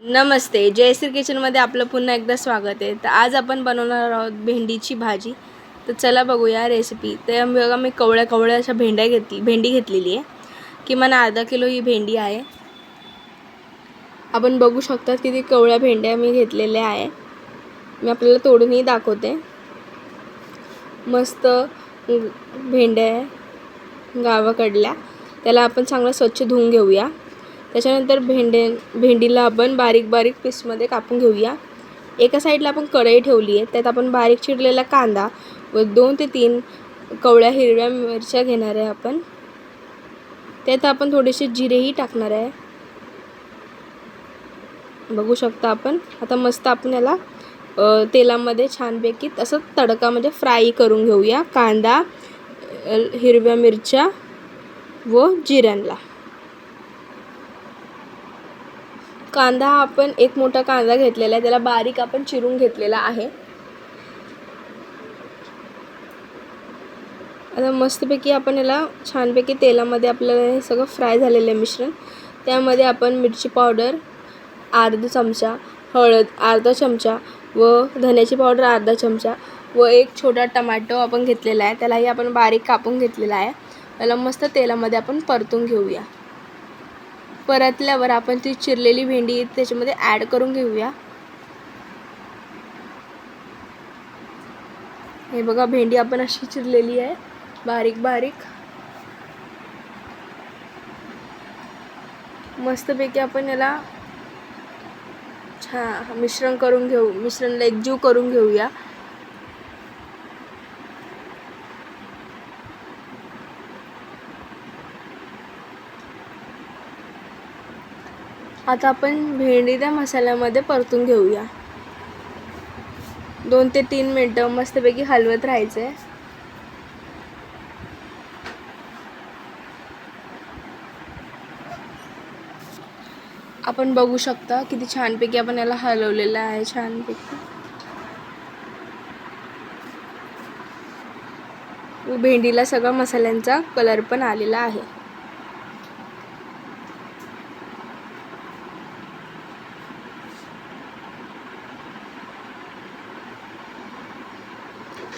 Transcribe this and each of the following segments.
नमस्ते, जयश्री किचनमध्ये आपलं पुन्हा एकदा स्वागत आहे. तर आज आपण बनवणार आहोत भेंडीची भाजी. तर चला बघूया रेसिपी. तर बघा मी कवळ्या अशा भेंडी घेतलेली आहे. किमान अर्धा किलो ही भेंडी आहे. आपण बघू शकता किती कवळ्या भेंड्या मी घेतलेल्या आहे. मी आपल्याला तोडूनही दाखवते. मस्त भेंड्या आहे गावाकडल्या. त्याला आपण चांगलं स्वच्छ धुवून घेऊया. त्याच्यानंतर भेंडीला आपण बारीक पीसमध्ये कापून घेऊया. एका साईडला आपण कढई ठेवली आहे. त्यात आपण बारीक चिरलेला कांदा व 2 ते 3 कवळ्या हिरव्या मिरच्या घेणार आहे आपण. त्यात आपण थोडेसे जिरेही टाकणार आहे. बघू शकता आपण. आता मस्त आपण याला तेलामध्ये छानपैकी असं तडका म्हणजे फ्राय करून घेऊया. कांदा, हिरव्या मिरच्या व जिऱ्यांना. कांदा आपण एक मोठा कांदा घेतलेला आहे. त्याला बारीक आपण चिरून घेतलेला आहे. आता मस्तपैकी आपण याला छानपैकी तेलामध्ये आपल्याला हे सगळं फ्राय झालेलं आहे मिश्रण. त्यामध्ये आपण मिरची पावडर अर्धा चमचा, हळद अर्धा चमचा व धन्याची पावडर अर्धा चमचा व एक छोटा टमाटो आपण घेतलेला आहे. त्यालाही आपण बारीक कापून घेतलेला आहे. त्याला मस्त तेलामध्ये आपण परतून घेऊया. परतल्यावर आपण ती चिरलेली भेंडी त्याच्यामध्ये ॲड करून घेऊया. हे बघा भेंडी आपण अशी चिरलेली आहे बारीक. मस्तपैकी आपण याला छान मिश्रणला एकजीव करून घेऊया. आता आपण भेंडी त्या मसाल्यामध्ये परतून घेऊया. 2 ते 3 मिनटं मस्तपैकी हलवत राहायचं आहे. आपण बघू शकता किती छानपैकी आपण याला हलवलेलं आहे. छानपैकी भेंडीला सगळा मसाल्यांचा कलर पण आलेला आहे.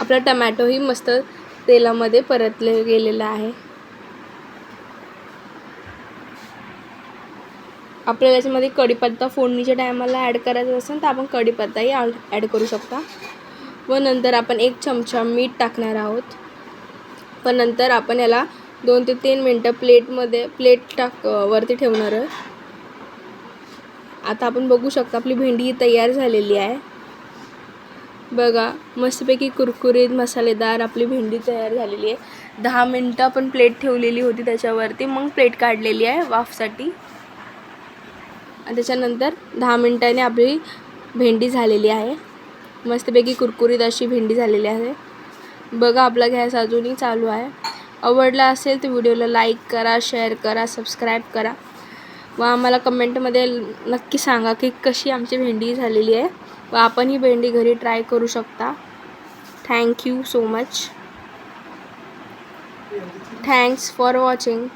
आपला टमॅटोही मस्त तेलामध्ये परतले गेलेला आहे. आपल्याला याच्यामध्ये कढीपत्ता फोडणीच्या टायमाला ॲड करायचा असेल तर आपण कढीपत्ताही ॲड करू शकता. व नंतर आपण 1 चमचा मीठ टाकणार आहोत. पण नंतर आपण याला 2 ते 3 मिनटं वरती ठेवणार आहे. आता आपण बघू शकता आपली भेंडी तयार झालेली आहे. बघा मस्तपैकी कुरकुरीत मसालेदार आपली भेंडी तयार झालेली आहे. 10 मिनटं आपण प्लेट ठेवलेली होती त्याच्यावरती, मग प्लेट काढलेली आहे वाफसाठी. आणि त्याच्यानंतर 10 मिनटांनी आपली भेंडी झालेली आहे. मस्तपैकी कुरकुरीत अशी भेंडी झालेली आहे. बघा आपला गॅस अजूनही चालू आहे. आवडला असेल तर व्हिडिओला लाईक करा, शेअर करा, सबस्क्राईब करा व आम्हाला कमेंटमध्ये नक्की सांगा की कशी आमची भेंडी झालेली आहे व आपण ही भेंडी घरी ट्राय करू शकता. Thank you so much. Thanks for watching.